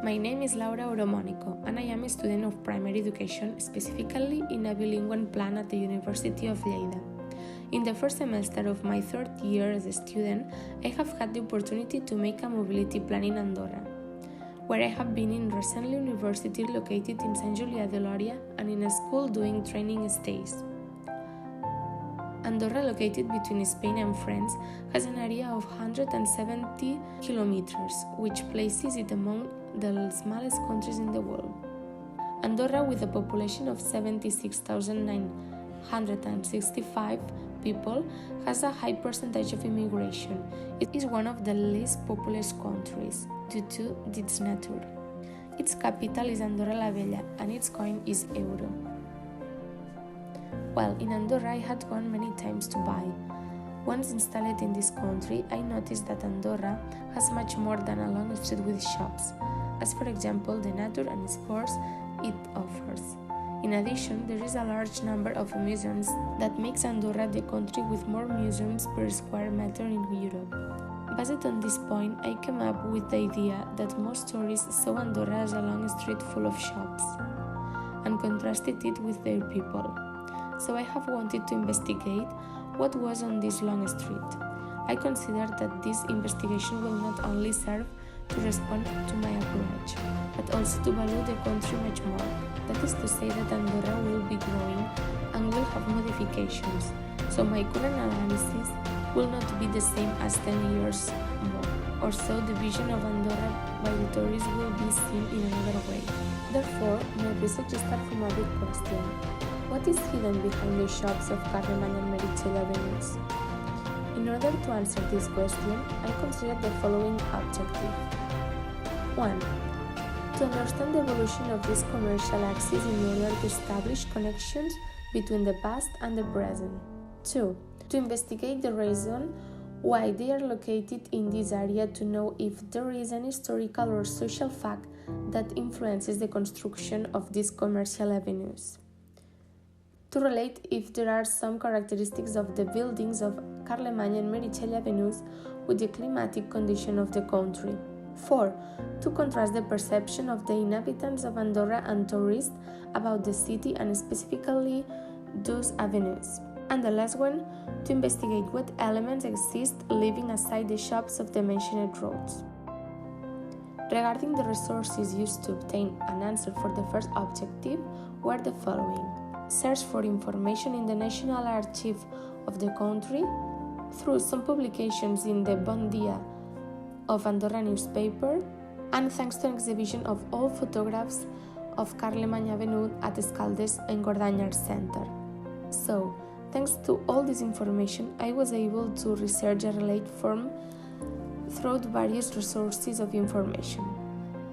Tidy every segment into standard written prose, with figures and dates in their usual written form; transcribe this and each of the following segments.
My name is Laura Oromonico, and I am a student of primary education, specifically in a bilingual plan at the University of Lleida. In the first semester of my third year as a student, I have had the opportunity to make a mobility plan in Andorra, where I have been in recently university located in Sant Julià de Lòria and in a school doing training stays. Andorra, located between Spain and France, has an area of 170 kilometers, which places it among the smallest countries in the world. Andorra, with a population of 76,965 people, has a high percentage of immigration. It is one of the least populous countries due to its nature. Its capital is Andorra la Vella and its coin is euro. While in Andorra I had gone many times to buy. Once installed in this country, I noticed that Andorra has much more than a long street with shops, as for example the nature and sports it offers. In addition, there is a large number of museums that makes Andorra the country with more museums per square meter in Europe. Based on this point, I came up with the idea that most tourists saw Andorra as a long street full of shops and contrasted it with their people. So I have wanted to investigate what was on this long street. I consider that this investigation will not only serve to respond to my approach, but also to value the country much more. That is to say that Andorra will be growing and will have modifications, so my current analysis will not be the same as 10 years more, or so the vision of Andorra by the tourists will be seen in another way. Therefore, my research starts from a big question. What is hidden behind the shops of Carlemany and Meritxell avenues? In order to answer this question, I considered the following objective. 1. To understand the evolution of this commercial axis in order to establish connections between the past and the present. 2. To investigate the reason why they are located in this area to know if there is an historical or social fact that influences the construction of these commercial avenues. To relate if there are some characteristics of the buildings of Carlemany and Meritxell avenues with the climatic condition of the country. 4. To contrast the perception of the inhabitants of Andorra and tourists about the city and specifically those avenues. And the last one, to investigate what elements exist leaving aside the shops of the mentioned roads. Regarding the resources used to obtain an answer for the first objective were the following. Search for information in the National Archive of the country, through some publications in the Bon Dia of Andorra newspaper, and thanks to an exhibition of all photographs of Carlemany Avenue at Escaldes and Engordany Art Center. So, thanks to all this information, I was able to research a relate form through various resources of information.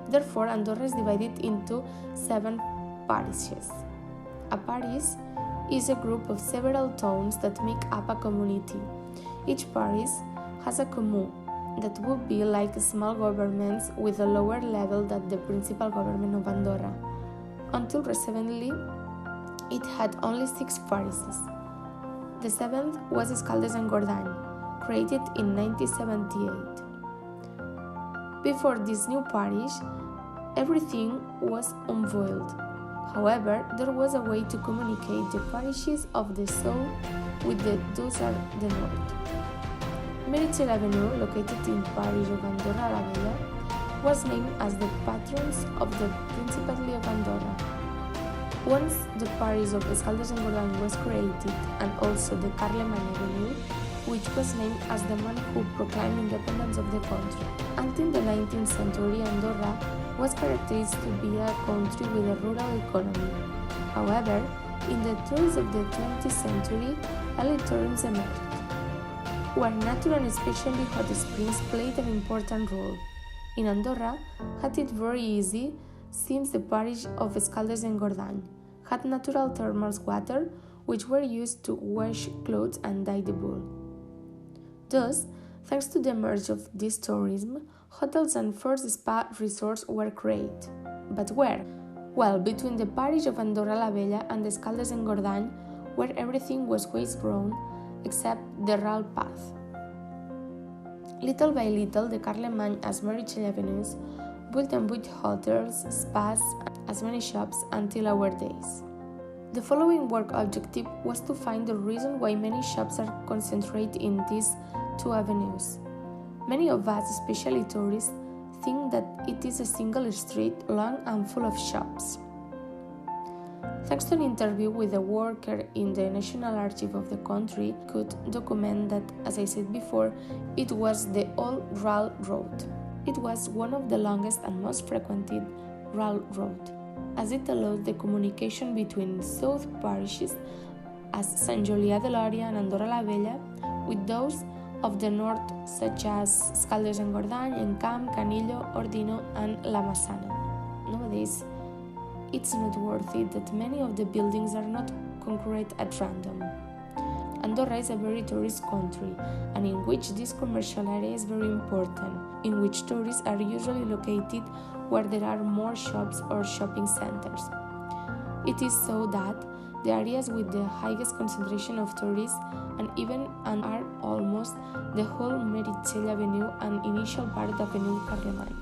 Therefore, Andorra is divided into 7 parishes. A parish is a group of several towns that make up a community. Each parish has a commune that would be like small governments with a lower level than the principal government of Andorra. Until recently, it had only 6 parishes. The 7th was Escaldes and Engordany, created in 1978. Before this new parish, everything was unveiled. However, there was a way to communicate the parishes of the south with those of the north. Meritxell Avenue, located in parish of Andorra la Vella, was named as the patrons of the Principality of Andorra. Once the parish of Escaldes and Engordany was created, and also the Carlemany Avenue, which was named as the man who proclaimed independence of the country. Until the 19th century, Andorra was characterized to be a country with a rural economy. However, in the 30s of the 20th century, early tourism emerged, where nature and especially hot springs played an important role. In Andorra, had it very easy since the parish of Escaldes and Engordany had natural thermal water which were used to wash clothes and dye the wool. Thus, thanks to the emergence of this tourism, hotels and first spa resorts were created. But where? Well, between the parish of Andorra la Vella and Escaldes and Engordany, where everything was waste-grown except the rural path. Little by little, the Carlemany as Meritxell avenues built and built hotels, spas, as many shops until our days. The following work objective was to find the reason why many shops are concentrated in these two avenues. Many of us, especially tourists, think that it is a single street, long and full of shops. Thanks to an interview with a worker in the National Archive of the country, could document that, as I said before, it was the old RAL road. It was one of the longest and most frequented RAL road, as it allowed the communication between south parishes as Sant Julià de Lòria and Andorra la Vella with those of the north such as Escaldes-Engordany, Encamp, Canillo, Ordino and La Massana. Nowadays, it's noteworthy that many of the buildings are not concrete at random. Andorra is a very tourist country, and in which this commercial area is very important, in which tourists are usually located where there are more shops or shopping centers. It is so that the areas with the highest concentration of tourists are almost the whole Meritxell Avenue and initial part of Avenue Carlemany.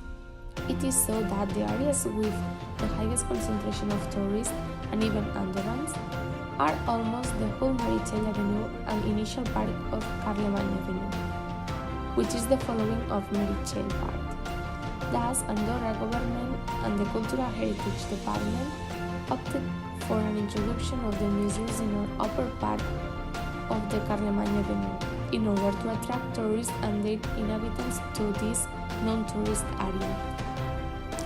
It is so that the areas with the highest concentration of tourists and even Andorrans are almost the whole Meritxell Avenue and initial part of Carlemany Avenue, which is the following of Meritxell part. Thus, Andorra government and the Cultural Heritage Department opted for an introduction of the museums in the upper part of the Carlemany Avenue in order to attract tourists and their inhabitants to this non-tourist area.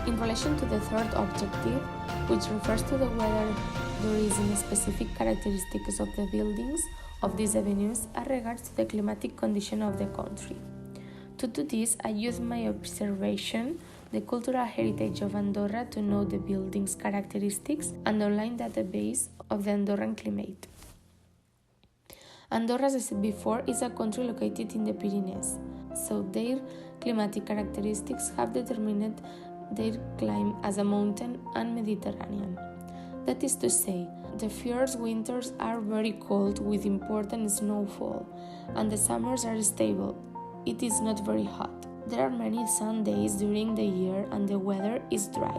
In relation to the third objective, which refers to whether there is any specific characteristics of the buildings of these avenues as regards to the climatic condition of the country. To do this, I use my observation, the cultural heritage of Andorra, to know the building's characteristics and the online database of the Andorran climate. Andorra, as I said before, is a country located in the Pyrenees, so their climatic characteristics have determined their climate as a mountain and Mediterranean. That is to say, the fierce winters are very cold with important snowfall, and the summers are stable. It is not very hot. There are many sun days during the year and the weather is dry.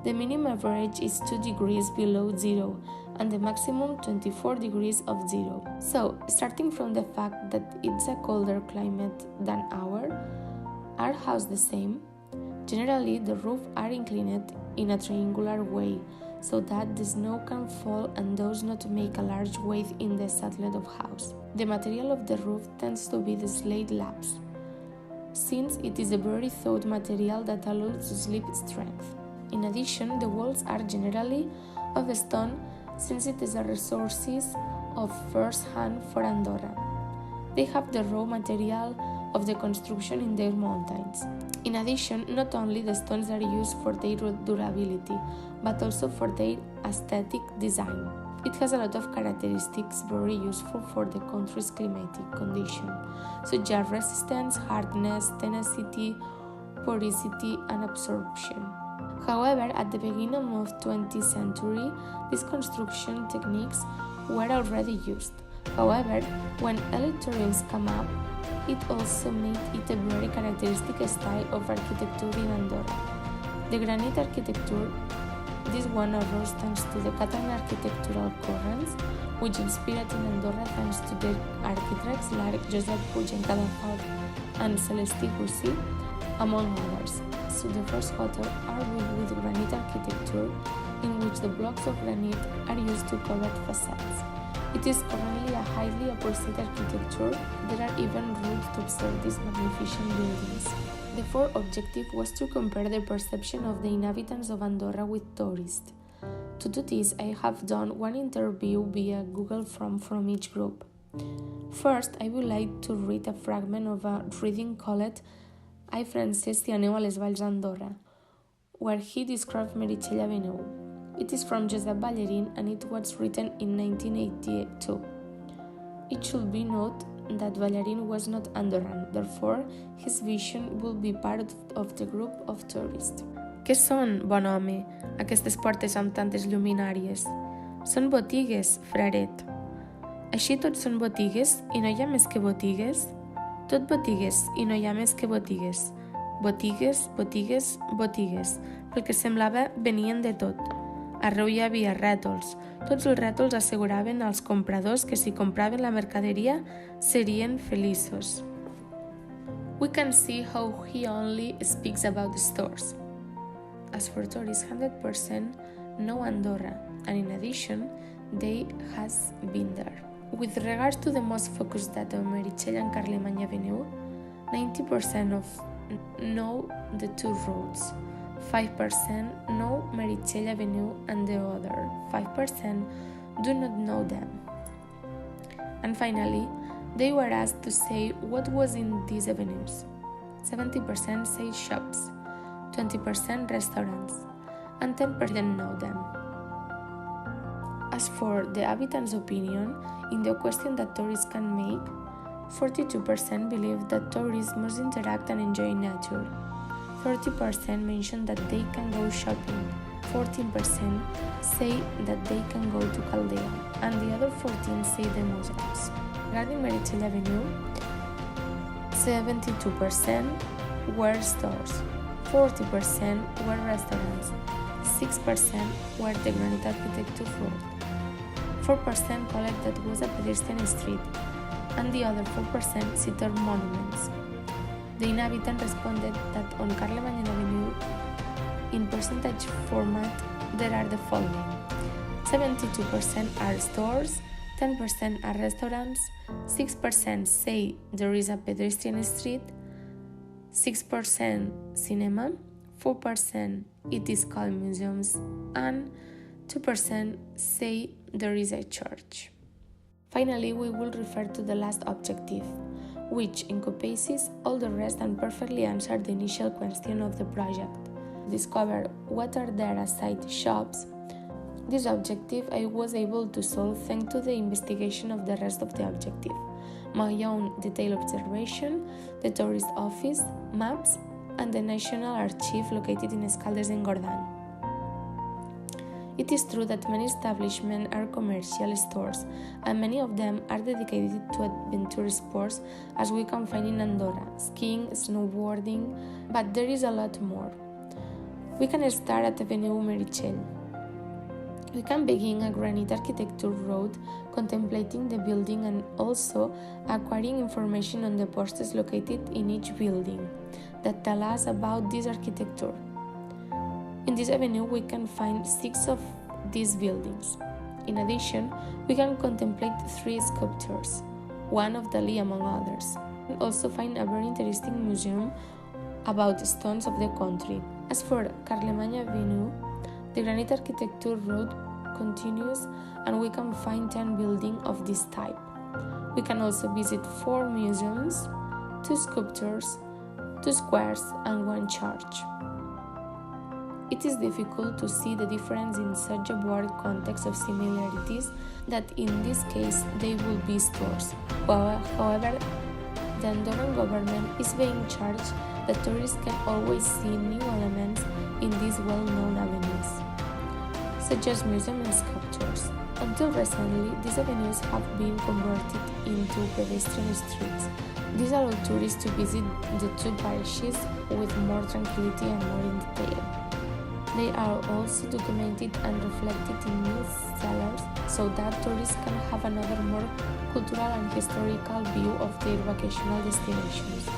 The minimum average is 2 degrees below zero and the maximum 24 degrees of zero. So, starting from the fact that it's a colder climate than our house the same, generally the roofs are inclined in a triangular way so that the snow can fall and does not make a large weight in the saddle of house. The material of the roof tends to be the slate slabs, since it is a very tough material that allows sleep strength. In addition, the walls are generally of stone, since it is a resource of first hand for Andorra. They have the raw material of the construction in their mountains. In addition, not only the stones are used for their durability, but also for their aesthetic design. It has a lot of characteristics very useful for the country's climatic condition, such as resistance, hardness, tenacity, porosity, and absorption. However, at the beginning of the 20th century, these construction techniques were already used. However, when electronics came up, it also made it a very characteristic style of architecture in Andorra. The granite architecture, this one arose thanks to the Catalan architectural currents, which inspired in Andorra thanks to their architects like Josep Puig i Cadafalch and Celestí Gusí, among others. So the first hotels are built with granite architecture, in which the blocks of granite are used to cover facades. It is currently a highly appreciated architecture. There are even routes to observe these magnificent buildings. The fourth objective was to compare the perception of the inhabitants of Andorra with tourists. To do this, I have done one interview via Google Form from each group. First, I would like to read a fragment of a reading called Ai Francesc, si aneu a les Valls d'Andorra, where he described Meritxell Avenue. It is from Josep Ballerín and it was written in 1982. It should be noted that Ballerín was not Andorran, therefore his vision will be part of the group of tourists. Què són, bon home, aquestes portes amb tantes lluminàries? Són botigues, fraret. Així tot són botigues i no hi ha més que botigues? Tot botigues i no hi ha més que botigues. botigues, botigues, botigues. Pel que semblava, venien de tot. Arreu hi havia rètols. Tots els rètols asseguraven als compradors que si compraven la mercaderia serien feliços. We can see how he only speaks about the stores. As for tourists, 100% know Andorra, and in addition, they has been there. With regards to the most focused data on Meritxell and Carlemany Avenue, 90% of know the two roads. 5% know Meritxell Avenue and the other 5% do not know them. And finally, they were asked to say what was in these avenues. 70% say shops, 20% restaurants, and 10% know them. As for the habitants' opinion, in the question that tourists can make, 42% believe that tourists must interact and enjoy nature. 30% mention that they can go shopping. 14% say that they can go to Caldea, and the other 14% say the museums. Regarding Meritxell Avenue, 72% were stores, 40% were restaurants, 6% were the Granite Architecture Road, 4% called that was a pedestrian street, and the other 4% cited monuments. The inhabitant responded that on Carlemany Avenue, in percentage format, there are the following: 72% are stores, 10% are restaurants, 6% say there is a pedestrian street, 6% cinema, 4% it is called museums, and 2% say there is a church. Finally, we will refer to the last objective, which encompasses all the rest and perfectly answered the initial question of the project. Discover what are there aside shops. This objective I was able to solve thanks to the investigation of the rest of the objective, my own detailed observation, the tourist office, maps, and the National Archive located in Escaldes-Engordany. It is true that many establishments are commercial stores, and many of them are dedicated to adventure sports, as we can find in Andorra, skiing, snowboarding, but there is a lot more. We can start at Avenue Meritxell. We can begin a Granite Architecture Road, contemplating the building and also acquiring information on the posters located in each building that tell us about this architecture. In this avenue, we can find 6 of these buildings. In addition, we can contemplate 3 sculptures, one of Dalí among others, and also find a very interesting museum about the stones of the country. As for Carlemany Avenue, the Granite Architecture Road continues and we can find 10 buildings of this type. We can also visit 4 museums, 2 sculptures, 2 squares, and 1 church. It is difficult to see the difference in such a broad context of similarities that in this case they will be stores. However, the Andorran government is being charged that tourists can always see new elements in these well-known avenues, such as museums and sculptures. Until recently, these avenues have been converted into pedestrian streets. These allow tourists to visit the 2 parishes with more tranquility and more in detail. They are also documented and reflected in newsletters so that tourists can have another more cultural and historical view of their vacational destinations.